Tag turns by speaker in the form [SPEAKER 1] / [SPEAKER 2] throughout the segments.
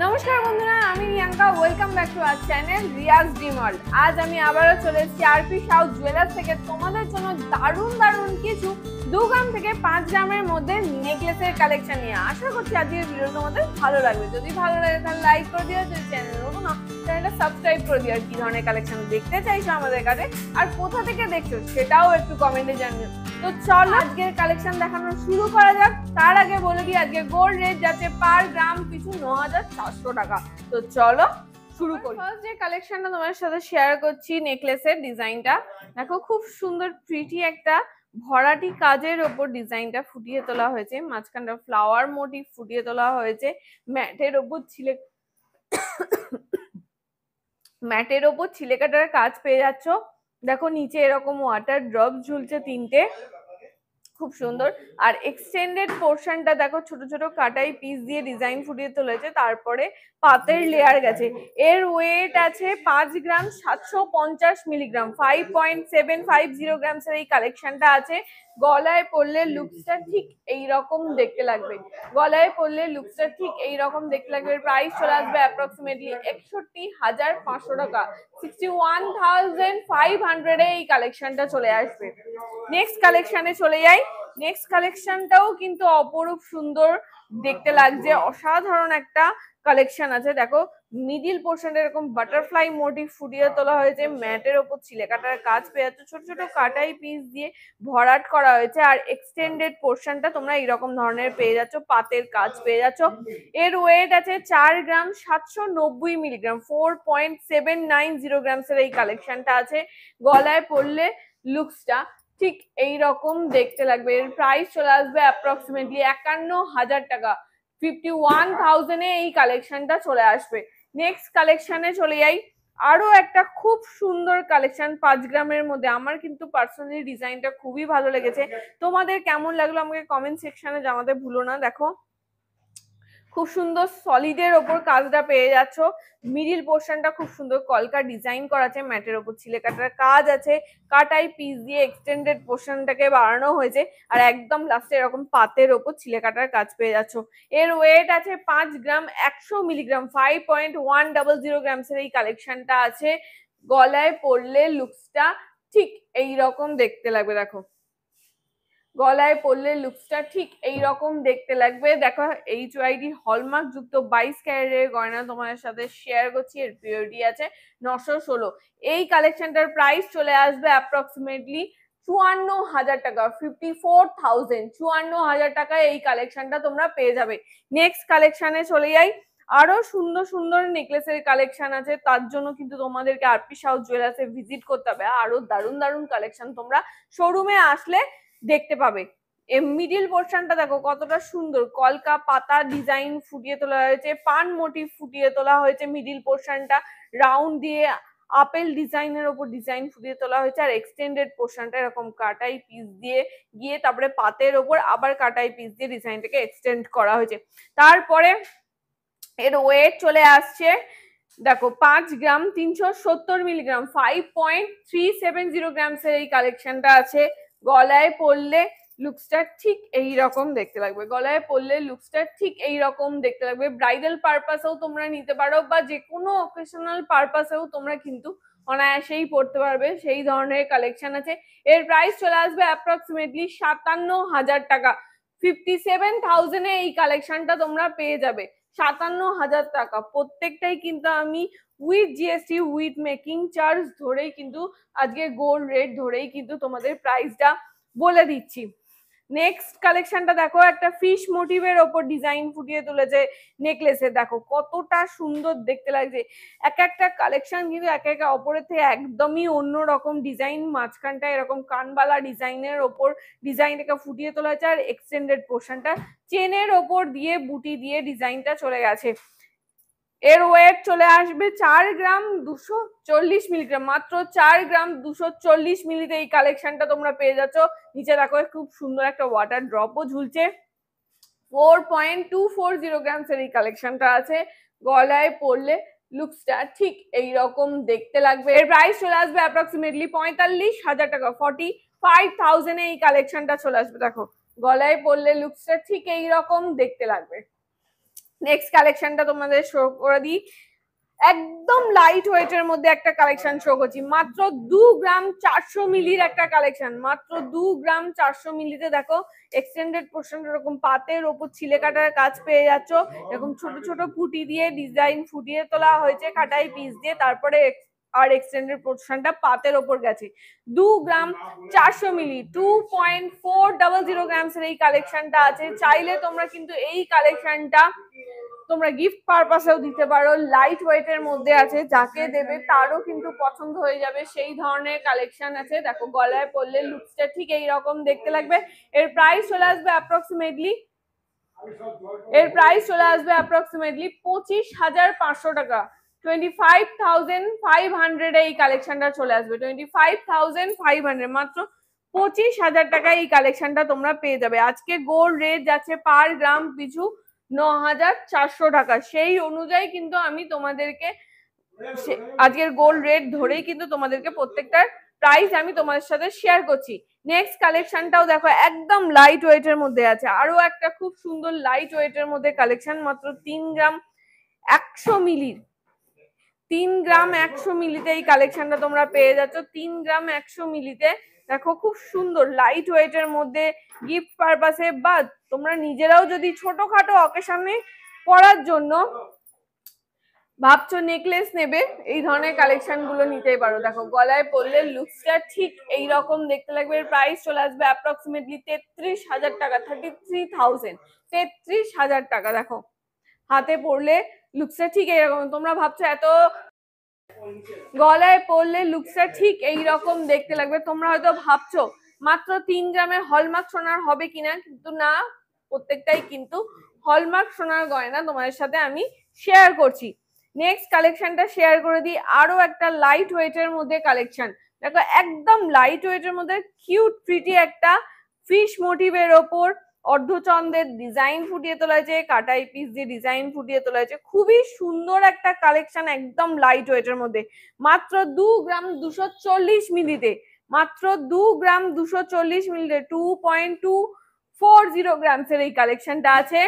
[SPEAKER 1] নমস্কার বন্ধুরা, আমি Riyanka. Welcome back to our channel Riyaz dream world. আজ আমি আবারও চলে এসেছি আরপি সাউথ জুয়েলার্স থেকে তোমাদের জন্য দারুণ কিছু 2 গ্রাম থেকে 5 গ্রামের মধ্যে নেকলেসের কালেকশন নিয়ে। আশা করছি আজকের ভিডিও তোমাদের ভালো লাগবে। যদি ভালো লাগে তাহলে লাইক করে দিও, যদি চ্যানেল নতুন না চ্যানেলটা সাবস্ক্রাইব করে দিও। আর কি ধরনের কালেকশন দেখতে চাইছো আমাদের কাছে আর কোথা থেকে দেখছো সেটাও একটু কমেন্টে জানিও। তো চলো আজকের কালেকশন দেখানো শুরু করা যাক। তার আগে বলে দিই আজকে গোল্ড রেট যাচ্ছে পার গ্রাম পিছু ৯,৪০০ টাকা। তো চলো শুরু করি। ফার্স্ট যে কালেকশনটা তোমার সাথে শেয়ার করছি, নেকলেসের ডিজাইনটা দেখো, খুব সুন্দর প্রিটি একটা ভরাটি কাজের ওপর ডিজাইনটা ফুটিয়ে তোলা হয়েছে। মাঝখানটা ফ্লাওয়ার মোটিভ ফুটিয়ে তোলা হয়েছে। ম্যাটের ওপর ছিলেকাটার কাজ পেয়ে যাচ্ছ। দেখো নিচে এরকম ওয়াটার ড্রপ ঝুলছে 3টে, খুব সুন্দর। আর এক্সটেন্ডেড পোর্শনটা দেখো, ছোট ছোট কাটাই পিস দিয়ে ডিজাইন ফুটিয়ে তুলেছে, তারপরে পাতের লেয়ার গেছে। এর ওয়েট আছে 5 গ্রাম 750 মিলিগ্রাম, 5.750 গ্রামস এর এই কালেকশনটা আছে। গলায় পরলে লুকসটা ঠিক এইরকম দেখতে লাগবে। প্রাইস চলে আসবে অ্যাপ্রক্সিমেটলি 61,500 টাকা। 61,500 এ এই কালেকশনটা চলে আসবে। নেক্সট কালেকশনে চলে যাই। নেক্সট কালেকশনটাও কিন্তু অপরূপ সুন্দর দেখতে লাগছে, অসাধারণ একটা কালেকশন আছে। দেখো মিডিল পোর্শনটা এরকম বাটারফ্লাই মোটিভ ফুটিয়ে তোলা হয়েছে, ম্যাটের ওপর ছিলেকাটার কাজ পেয়ে যাচ্ছে, ছোট ছোট কাটাই পিস দিয়ে ভরাট করা হয়েছে। আর এক্সটেন্ডেড পোর্শনটা তোমরা এইরকম ধরনের পেয়ে যাচ্ছ, পাতের কাজ পেয়ে যাচ্ছ। এর ওয়েট আছে 4 গ্রাম 790 মিলিগ্রাম, 4.790 গ্রামস এর এই কালেকশনটা আছে। গলায় পরলে লুকসটা ঠিক এইরকম দেখতে লাগবে। এর প্রাইস চলে আসবে অ্যাপ্রক্সিমেটলি 51,000 টাকা। 51,000 এ এই কালেকশনটা চলে আসবে। নেক্সট কালেকশনে চলে যাই। আরো একটা খুব সুন্দর কালেকশন 5 গ্রামের মধ্যে। আমার কিন্তু পার্সোনালি ডিজাইনটা খুবই ভালো লেগেছে। তোমাদের কেমন লাগলো আমাকে কমেন্ট সেকশনে জানাতে ভুলো না। দেখো খুব সুন্দর সলিডের ওপর কাজটা পেয়ে যাচ্ছ। মিডিল পোর্শনটা খুব সুন্দর কলকা ডিজাইন করা আছে, ম্যাটের ওপর ছিলেকাটার কাজ আছে, কাটাই পিস দিয়ে এক্সটেন্ডেড পোর্শনটাকে বাড়ানো হয়েছে। আর একদম লাস্টে এরকম পাতের ওপর ছিলেকাটার কাজ পেয়ে যাচ্ছ। এর ওয়েট আছে 5 গ্রাম 100 মিলিগ্রাম, 5.100 গ্রামস এর এই কালেকশনটা আছে। গলায় পরলে লুকসটা ঠিক এইরকম দেখতে লাগবে। দেখো গলায় পরলে লুকসটা ঠিক এইরকম দেখতে লাগবে। দেখো HYD হলমার্ক যুক্ত 22 ক্যারেটের গয়না তোমাদের সাথে শেয়ার করছি। এর পিওরিটি আছে 916। এই কালেকশনটার প্রাইস চলে আসবে অ্যাপ্রক্সিমেটলি 54,000 টাকা, 54,000। 54,000 টাকায় এই কালেকশনটা তোমরা পেয়ে যাবে। নেক্সট কালেকশনে চলে যাই। আরো সুন্দর সুন্দর নেকলেসের কালেকশন আছে, তার জন্য কিন্তু তোমাদেরকে আরপি সাউথ জুয়েলার্সে ভিজিট করতে হবে। আরো দারুণ কালেকশন তোমরা শোরুমে আসলে দেখতে পাবে। মিডিল পোর্শনটা দেখো কতটা সুন্দর, কলকা পাতা ডিজাইন ফুটিয়ে তোলা হয়েছে, পান মোটিভ ফুটিয়ে তোলা হয়েছে। মিডিল পোর্শনটা রাউন্ড দিয়ে আপেল ডিজাইনের ওপর ডিজাইন ফুটিয়ে তোলা হয়েছে। আর এক্সটেন্ডেড পোর্শনটা এরকম কাটাই পিস দিয়ে গিয়ে তারপরে পাতের ওপর আবার কাটাই পিস দিয়ে ডিজাইনটাকে এক্সটেন্ড করা হয়েছে। তারপরে এর ওয়েট চলে আসছে দেখো 5 গ্রাম 370 মিলিগ্রাম, 5.370 গ্রামস এর এই কালেকশনটা আছে। গলায় পরলে লুকসটা ঠিক এইরকম দেখতে লাগবে। ব্রাইডাল পারপাসেও তোমরা নিতে পারো বা যে কোনো অকেশনাল পারপাসেও তোমরা কিন্তু অনায়াসেই পড়তে পারবে, সেই ধরনের কালেকশন আছে। এর প্রাইস চলে আসবে অ্যাপ্রক্সিমেটলি 57,000 টাকা। 57,000 এ এই কালেকশনটা তোমরা পেয়ে যাবে। 57,000 টাকা। প্রত্যেকটাই কিন্তু আমি with GST with making charge ধরেই কিন্তু আজকে গোল্ড রেট ধরেই কিন্তু তোমাদের প্রাইসটা বলে দিচ্ছি। নেক্সট কালেকশনটা দেখো, একটা ফিশ মোটিভের ওপর ডিজাইন ফুটিয়ে তুলেছে নেকলেসে। দেখো কতটা সুন্দর দেখতে লাগছে। এক একটা কালেকশন কিন্তু একা অপরের থেকে একদমই অন্যরকম ডিজাইন। মাঝখানটা এরকম কানবালা ডিজাইনের ওপর ডিজাইনটাকে ফুটিয়ে তোলা হয়েছে। আর এক্সটেন্ডেড পোর্শনটা চেনের ওপর দিয়ে বুটি দিয়ে ডিজাইনটা চলে গেছে। এর ওয়েট চলে আসবে 4 গ্রাম 240 মিলিগ্রাম, মাত্র 4 গ্রাম 240 মিলিতে এই কালেকশনটা তোমরা পেয়ে যাচ্ছ। নিচে দেখো খুব সুন্দর একটা ওয়াটার ড্রপও ঝুলছে। 4.240 গ্রামস এর এই কালেকশনটা আছে। গলায় পরলে লুকসটা ঠিক এইরকম দেখতে লাগবে। এর প্রাইস চলে আসবে অ্যাপ্রক্সিমেটলি 45,000 টাকা। 45,000 এ এই কালেকশনটা চলে আসবে। দেখো গলায় পরলে লুকসটা ঠিক এইরকম দেখতে লাগবে। নেক্সট কালেকশনটা তোমাদের শো করে দিই, একদম লাইট ওয়েটের মধ্যে একটা কালেকশন শো করছি, মাত্র 2 গ্রাম 400 মিলির একটা কালেকশন, মাত্র 2 গ্রাম 400 মিলিতে দেখো এক্সটেন্ডেড পোর্শন এরকম পাতের ওপর ছিলে কাটার কাজ পেয়ে যাচ্ছ, এরকম ছোট ছোট পুটি দিয়ে ডিজাইন ফুটিয়ে তোলা হয়েছে কাটাই পিস দিয়ে, তারপরে আর এক্সটেন্ডেড পোর্শনটা পাতের ওপর গেছে। 2 গ্রাম 400 মিলি 2.400 গ্রামস এর এই কালেকশনটা আছে। চাইলে তোমরা কিন্তু এই কালেকশনটা তোমরা গিফট পারপাসেও দিতে পারো, লাইট ওয়েটের মধ্যে আছে, যাকে দেবে তারও কিন্তু পছন্দ হয়ে যাবে সেই ধরনের কালেকশন আছে। দেখো গলায় পরলে লুকসটা ঠিক এই রকম দেখতে লাগবে। এর প্রাইস চলে আসবে অ্যাপ্রক্সিমেটলি 25,500 টাকা, 25,500 এই কালেকশনটা চলে আসবে, 25,500, মাত্র 25,000 টাকায় এই কালেকশনটা তোমরা পেয়ে যাবে। আজকে গোল্ড রেট যাচ্ছে পার গ্রাম পিছু 9,400 টাকা, সেই অনুযায়ী কিন্তু আমি তোমাদেরকে আজকের গোল্ড রেট ধরেই কিন্তু তোমাদেরকে প্রত্যেকটার প্রাইস আমি তোমাদের সাথে শেয়ার করছি। নেক্সট কালেকশনটাও দেখো একদম লাইট ওয়েটের মধ্যে আছে, আরো একটা খুব সুন্দর লাইট ওয়েটের মধ্যে কালেকশন, মাত্র 3 গ্রাম 100 মিলির, 3 গ্রাম 100 মিলিতে এই কালেকশনটা তোমরা পেয়ে যাচ্ছ। 3 গ্রাম 100 মিলিতে দেখো খুব সুন্দর লাইট ওয়েটের মধ্যে গিফট পারপাসে বা তোমরা নিজেরাও যদি ছোটখাটো অকেশনে পরার জন্য ভাবছো নেকলেস নেবে, এই ধরনের কালেকশন গুলো নিতেই পারো। দেখো গলায় পরলে লুকসটা ঠিক এই রকম দেখতে লাগবে। প্রাইস চলে আসবে অ্যাপ্রক্সিমেটলি 33,000 টাকা, 33,000, 33,000 টাকা। দেখো হাতে পরলে লুকসটা ঠিক এইরকম, তোমরা ভাবছো এত, গলায় পরলে লুকসটা ঠিক এই রকম দেখতে লাগবে। তোমরা হয়তো ভাবছো মাত্র 3 গ্রামের হলমার্ক সোনার হবে কিনা, কিন্তু না, প্রত্যেকটাই কিন্তু হলমার্ক সোনার গয়না তোমাদের সাথে আমি শেয়ার করছি। নেক্সট কালেকশনটা শেয়ার করে দিই, আরো একটা লাইট ওয়েটের মধ্যে কালেকশন। দেখো একদম লাইট ওয়েটের মধ্যে কিউট প্রিটি একটা ফিশ মোটিভের ওপর অর্ধচন্দ্রের ডিজাইন ফুটিয়ে তোলা হয়েছে, কাটাই পিস দিয়ে ডিজাইন ফুটিয়ে তোলা হয়েছে, খুবই সুন্দর একটা কালেকশন একদম লাইট ওয়েটের মধ্যে, মাত্র 2 গ্রাম 240 মিলিতে, মাত্র 2 গ্রাম 240 মিলিতে 2.240 গ্রামস এর এই কালেকশনটা আছে।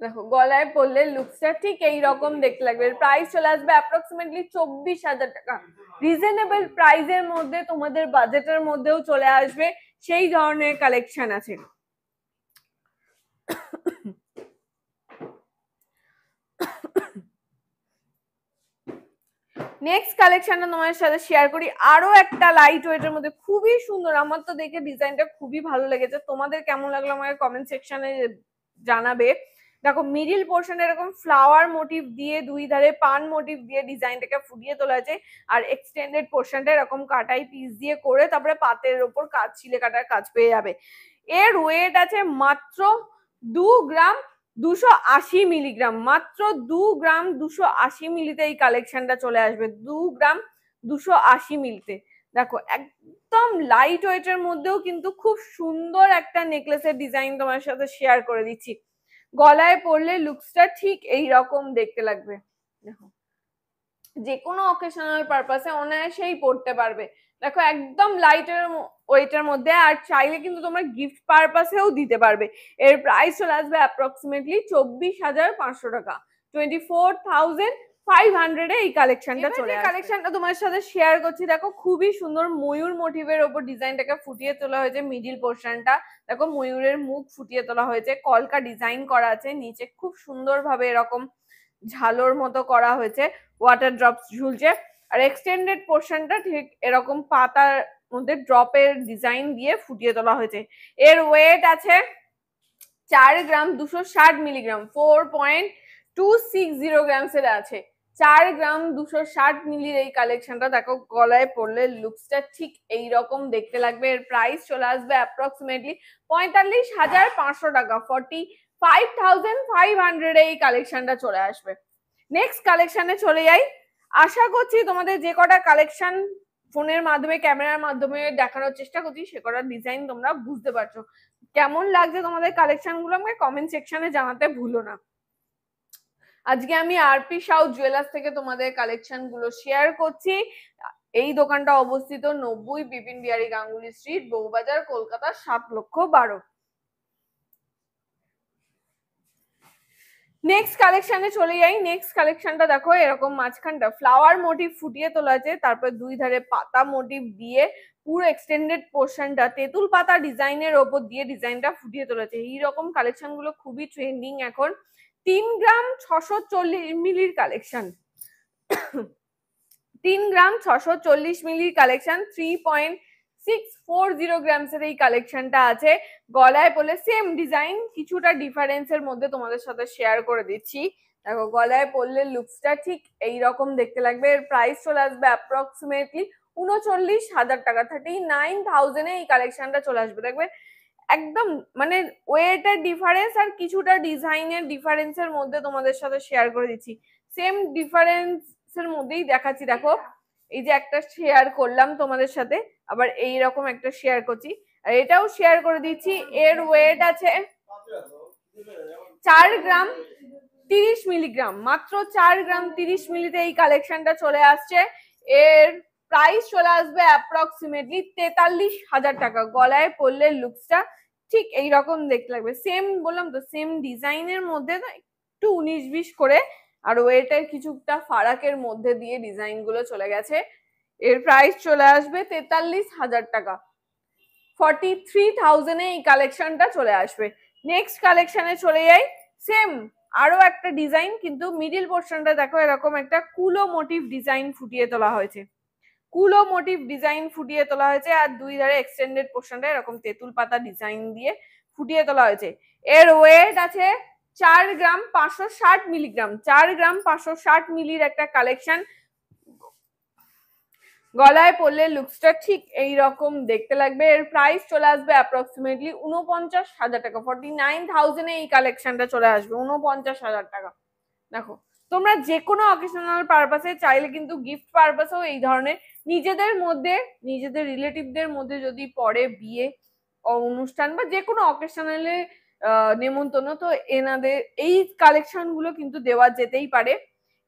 [SPEAKER 1] দেখো গলায় পরলে লুকসটা ঠিক এই রকম দেখতে লাগবে। প্রাইস চলে আসবে অ্যাপ্রক্সিমেটলি 24,000 টাকা, রিজনেবল প্রাইসের মধ্যে তোমাদের বাজেটের মধ্যেও চলে আসবে সেই ধরনের কালেকশন আছে। নেক্সট কালেকশনটা তোমাদের সাথে শেয়ার করি, আরো একটা লাইট ওয়েটের মধ্যে খুবই সুন্দর, আমার তো দেখে ডিজাইনটা খুবই ভালো লেগেছে, তোমাদের কেমন লাগলো আমাকে কমেন্ট সেকশনে জানাবে। দেখো মিডিল পোর্শনে এরকম ফ্লাওয়ার মোটিভ দিয়ে দুই ধারে পান মোটিভ দিয়ে ডিজাইনটাকে ফুটিয়ে তোলা হয়েছে, আর এক্সটেন্ডেড পোর্শনটা এরকম কাটাই পিস দিয়ে করে তারপরে পাতের ওপর কাজ ছিলে কাটার কাজ পেয়ে যাবে। এর ওয়েট আছে মাত্র 2 গ্রাম 280 মিলিগ্রাম, মাত্র 2 গ্রাম 280 মিলিতে এই কালেকশনটা চলে আসবে, 2 গ্রাম 280 মিলিতে। দেখো একদম লাইট ওয়েটের মধ্যেও কিন্তু খুব সুন্দর একটা নেকলেসের ডিজাইন তোমার সাথে শেয়ার করে দিচ্ছি। গলায় পরলে লুকসটা ঠিক এই রকম দেখতে লাগবে। দেখো যে কোনো অকেশনাল পারপাসে অনায়াসেই পড়তে পারবে। দেখো একদম লাইটের ওয়েটের মধ্যে, আর চাইলে কিন্তু তোমরা গিফট পারপাসেও দিতে পারবে। এর প্রাইস চলে আসবে অ্যাপ্রক্সিমেটলি 24,500 টাকা, 24,500 এই কালেকশনটা চলে আসবে। কালেকশনটা তোমার সাথে শেয়ার করছি, দেখো খুবই সুন্দর ময়ূর মোটিভের ওপর ডিজাইনটাকে ফুটিয়ে তোলা হয়েছে, মিডিল পোর্শনটা দেখো ময়ূরের মুখ ফুটিয়ে তোলা হয়েছে, কলকা ডিজাইন করা আছে, নিচে খুব সুন্দরভাবে এরকম ঝালোর মতো করা হয়েছে, ওয়াটার ড্রপস ঝুলছে, আর এক্সটেন্ডেড পোর্শনটা ঠিক এরকম পাতার মধ্যে ড্রপের ডিজাইন দিয়ে ফুটিয়ে তোলা হয়েছে। এর ওয়েট আছে 4 গ্রাম 260 মিলিগ্রাম, 4.260 গ্রামস এর আছে। 4 গ্রাম 260 মিলির এই কালেকশনটা দেখো গলায় পরলে লুকসটা ঠিক এই রকম দেখতে লাগবে। এর প্রাইস চলে আসবে অ্যাপ্রক্সিমেটলি 45,500 টাকা, 45,500 এই কালেকশনটা চলে আসবে। নেক্সট কালেকশনে চলে যাই। আশা করছি তোমাদের যে কটা কালেকশন ফোনের মাধ্যমে ক্যামেরার মাধ্যমে দেখানোর চেষ্টা করছি সে কটা ডিজাইন তোমরা বুঝতে পারছো। কেমন লাগছে তোমাদের কালেকশন গুলো আমাকে কমেন্ট সেকশনে জানাতে ভুলো না। আজকে আমি আরপি সাউথ জুয়েলার্স থেকে তোমাদের কালেকশন গুলো শেয়ার করছি। এই দোকানটা অবস্থিত 90 বিপিন বিহারী গাঙ্গুলি স্ট্রিট, বউবাজার, কলকাতা 7,12,000। নেক্সট কালেকশনে চলে যাই। নেক্সট কালেকশনটা দেখো, এরকম মাঝখানটা ফ্লাওয়ার মোটিভ ফুটিয়ে তোলা আছে, তারপর দুই ধারে পাতা মোটিভ দিয়ে পুরো এক্সটেন্ডেড পোর্শনটা তেঁতুল পাতা ডিজাইনের ওপর দিয়ে ডিজাইনটা ফুটিয়ে তোলেছে। এইরকম কালেকশন গুলো খুবই ট্রেন্ডিং এখন। 3 গ্রাম 640 মিলির কালেকশন, 3 গ্রাম 640 মিলির কালেকশন, 3.640 গ্রামস এর এই কালেকশনটা আছে। গলায় পরলে সেম ডিজাইন, কিছুটা ডিফারেন্সের মধ্যে তোমাদের সাথে শেয়ার করে দিচ্ছি। দেখো গলায় পরলে লুকসটা ঠিক এইরকম দেখতে লাগবে। এর প্রাইস চলে আসবে অ্যাপ্রক্সিমেটলি 39,000 টাকা, 39,000 এই কালেকশনটা চলে আসবে। দেখবে একদম মানে ওয়েটের ডিফারেন্স আর কিছুটা ডিজাইনের ডিফারেন্সের মধ্যে তোমাদের সাথে শেয়ার করে দিচ্ছি। সেম ডিফারেন্সের মধ্যেই দেখাচ্ছি। দেখো এই যে একটা শেয়ার করলাম তোমাদের সাথে, আবার এই রকম একটা শেয়ার করছি, আর এটাও শেয়ার করে দিচ্ছি। এর ওয়েট আছে 4 গ্রাম 30 মিলিগ্রাম, মাত্র 4 গ্রাম 30 মিলিতে এই কালেকশনটা চলে আসছে। এর প্রাইস চলে আসবে অ্যাপ্রক্সিমেটলি 43,000 টাকা। গলায় পরলে লুকসটা ঠিক এইরকম দেখতে লাগবে। সেম বললাম তো, সেম ডিজাইনের মধ্যে একটু 19-20 করে আর ওয়েটের কিছুটা ফারাকের মধ্যে দিয়ে ডিজাইন গুলো চলে গেছে। এর প্রাইস চলে আসবে 43,000 টাকা, 43,000 এই কালেকশনটা চলে আসবে। নেক্সট কালেকশনে চলে যাই। সেম আরো একটা ডিজাইন, কিন্তু মিডিল পোর্শনটা দেখো এরকম একটা কুলো মোটিভ ডিজাইন ফুটিয়ে তোলা হয়েছে, কুলো মোটিভ ডিজাইন ফুটিয়ে তোলা হয়েছে, আর দুই ধারে এক্সটেন্ডেড পোর্শনটা এরকম তেঁতুল পাতা ডিজাইন দিয়ে ফুটিয়ে তোলা হয়েছে। এর ওয়েট আছে 4 গ্রাম 560 মিলিগ্রাম, 4 গ্রাম 560 মিলির একটা কালেকশন। গলায় পরলে লুকসটা ঠিক এইরকম দেখতে লাগবে। এর প্রাইস চলে আসবে অ্যাপ্রক্সিমেটলি 49,000 টাকা, 49,000 এই কালেকশনটা চলে আসবে, 49,000 টাকা। দেখো তোমরা যে কোনো অকেশনাল পারপাসে চাইলে কিন্তু গিফট পারপাসেও এই ধরনের নিজেদের মধ্যে, নিজেদের রিলেটিভদের মধ্যে যদি পড়ে বিয়ে অনুষ্ঠান বা যে কোনো অকেশনালে নেমন্তন্ন, তো এনাদের এই কালেকশন গুলো কিন্তু দেওয়া যেতেই পারে।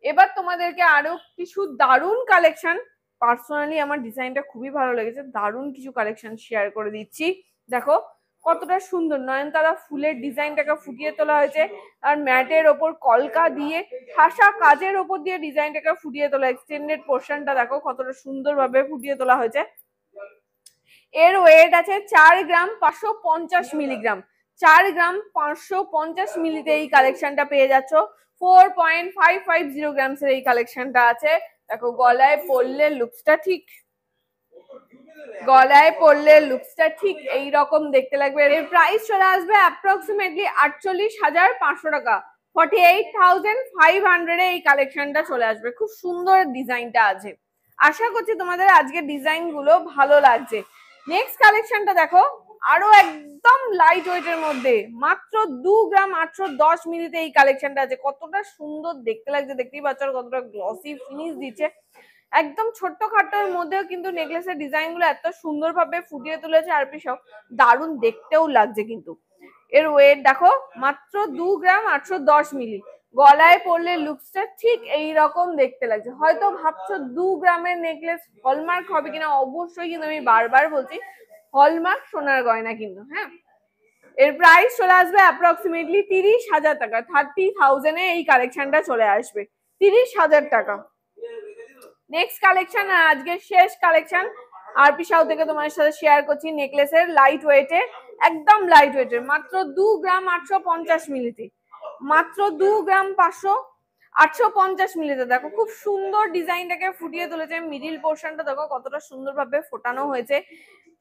[SPEAKER 1] এবার তোমাদেরকে আরো কিছু দারুণ কালেকশন, পার্সোনালি আমার ডিজাইনটা খুবই ভালো লেগেছে, দারুণ কিছু কালেকশন শেয়ার করে দিচ্ছি। দেখো কতটা সুন্দর নয়নতারা ফুলের ডিজাইনটাকে ফুটিয়ে তোলা হয়েছে, আর ম্যাটের ওপর কলকা দিয়ে ঠাসা কাজের ওপর দিয়ে ডিজাইনটাকে ফুটিয়ে তোলা। এক্সটেন্ডেড পোর্শনটা দেখো কতটা সুন্দরভাবে ফুটিয়ে তোলা হয়েছে। এর ওয়েট আছে 4 গ্রাম 550 মিলিগ্রাম, 4 গ্রাম 550 মিলিতে এই কালেকশনটা পেয়ে যাচ্ছ। 4.550 গ্রামস এর এই কালেকশনটা আছে। দেখো গলায় পরলে লুকসটা ঠিক, গলায় পরলে লুকসটা ঠিক এইরকম দেখতে লাগবে। এর প্রাইস চলে আসবে অ্যাপ্রক্সিমেটলি 48,500 টাকা, 48,500 এই কালেকশনটা চলে আসবে। খুব সুন্দর ডিজাইনটা আছে। আশা করছি তোমাদের আজকের ডিজাইন গুলো ভালো লাগছে। নেক্সট কালেকশনটা দেখো, আরো একদম লাইট ওয়েটের মধ্যে, মাত্র 2 গ্রাম 810 মিলিতে এই কালেকশনটা আছে। কতটা সুন্দর দেখতে লাগছে দেখতেই পাচ্ছ, কতটা গ্লসি ফিনিশ দিচ্ছে। একদম ছোট্ট খাট্টোর মধ্যেও কিন্তু নেকলেসের ডিজাইন গুলো এত সুন্দরভাবে ফুটিয়ে তুলেছে, আর সব দারুণ দেখতেও লাগছে কিন্তু। এর ওয়েট দেখো মাত্র 2 গ্রাম 810 মিলি। গলায় পরলে লুকসটা ঠিক এইরকম দেখতে লাগছে। হয়তো ভাবছো 2 গ্রামের নেকলেস হলমার্ক হবে কিনা, অবশ্যই কিন্তু আমি বারবার বলছি হলমার্ক সোনার গয়না কিন্তু। হ্যাঁ, এর প্রাইস চলে আসবে অ্যাপ্রক্সিমেটলি 30,000 টাকা, 30,000 এই কালেকশনটা চলে আসবে, 30,000 টাকা। নেক্সট কালেকশন আর আজকের শেষ কালেকশন আরপি সাউ থেকে তোমাদের সাথে শেয়ার করছি। নেকলেসের লাইট ওয়েটে, একদম লাইট ওয়েটের, মাত্র 2 গ্রাম 850 মিলিতে, মাত্র 2 গ্রাম 850 মিলিতে। দেখো খুব সুন্দর ডিজাইনটাকে ফুটিয়ে তুলেছে। মিডিল পোর্শনটা দেখো কতটা সুন্দরভাবে ফোটানো হয়েছে,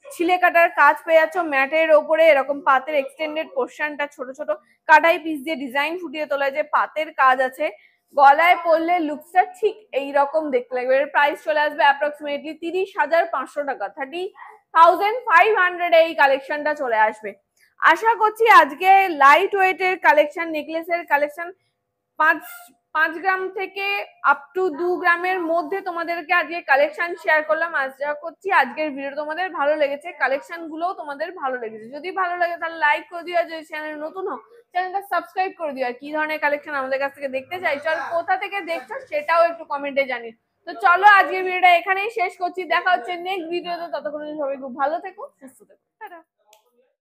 [SPEAKER 1] ছিলে কাটার কাজ পেয়ে যাচ্ছ। ম্যাটের ওপরে এরকম পাতের এক্সটেন্ডেড পোর্শনটা ছোট ছোট কাটাই পিস দিয়ে ডিজাইন ফুটিয়ে তোলা, যে পাতের কাজ আছে। গলায় পরলে লুকসটা ঠিক এইরকম দেখতে লাগবে। এর প্রাইস চলে আসবে অ্যাপ্রক্সিমেটলি 30,500 টাকা, 30,500 এই কালেকশনটা চলে আসবে। আশা করছি আজকে লাইট ওয়েটের কালেকশন, নেকলেসের কালেকশন 5 গ্রাম থেকে আপ টু 2 গ্রামের মধ্যে তোমাদেরকে আজকে কালেকশন শেয়ার করলাম। আশা করছি আজকের ভিডিও তোমাদের ভালো লেগেছে, কালেকশন গুলোও তোমাদের ভালো লেগেছে। যদি ভালো লাগে তাহলে লাইক করে দিও, আর যদি চ্যানেল নতুন হও চ্যানেলটা সাবস্ক্রাইব করে দিও। আর কি ধরনের কালেকশন আমাদের কাছ থেকে দেখতে চাইছো আর কোথা থেকে দেখছো সেটাও একটু কমেন্টে জানিও। তো চলো আজকের ভিডিওটা এখানেই শেষ করছি, দেখা হচ্ছে নেক্সট ভিডিওতে। ততক্ষণ সবাই খুব ভালো থেকো, সুস্থ থেকো, টাটা।